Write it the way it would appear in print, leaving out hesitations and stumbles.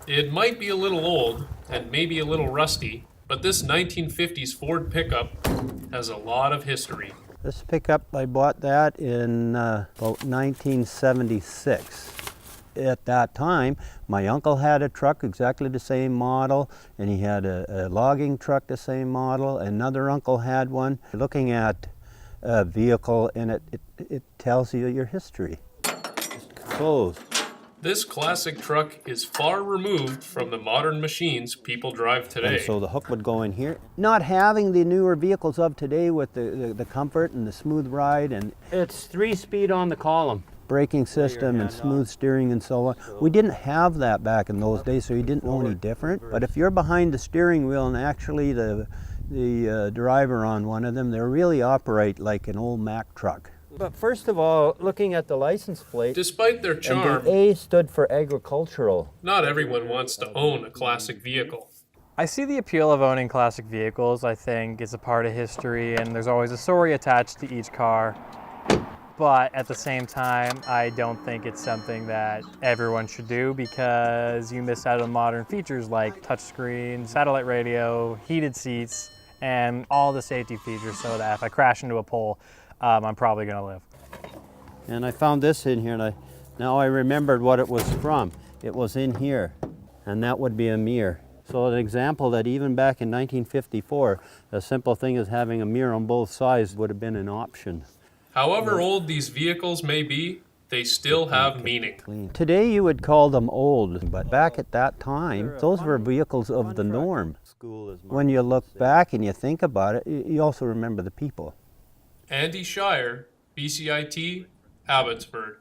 It might be a little old and maybe a little rusty, but this 1950s Ford pickup has a lot of history. This pickup, I bought that in about 1976. At that time, my uncle had a truck exactly the same model, and he had a logging truck the same model. Another uncle had one. Looking at a vehicle, and it tells you your history. Just closed. This classic truck is far removed from the modern machines people drive today. And so the hook would go in here. Not having the newer vehicles of today with the comfort and the smooth ride and It's 3-speed on the column. braking system and smooth steering and so on. We didn't have that back in those days, so you didn't know any different. But if you're behind the steering wheel and actually the driver on one of them, they really operate like an old Mack truck. But first of all, looking at the license plate, Despite their and charm, the A stood for agricultural. not everyone wants to own a classic vehicle. I see the appeal of owning classic vehicles. I think it's a part of history and there's always a story attached to each car. But at the same time, I don't think it's something that everyone should do because you miss out on modern features like touchscreen, satellite radio, heated seats, and all the safety features so that if I crash into a pole, I'm probably going to live. And I found this in here, and now I remembered what it was from. It was in here, and that would be a mirror. So an example that even back in 1954, a simple thing as having a mirror on both sides would have been an option. However old these vehicles may be, they still have meaning. Today you would call them old, but back at that time, those were vehicles of the norm. When you look back and you think about it, you also remember the people. Andy Shire, BCIT, Abbotsford.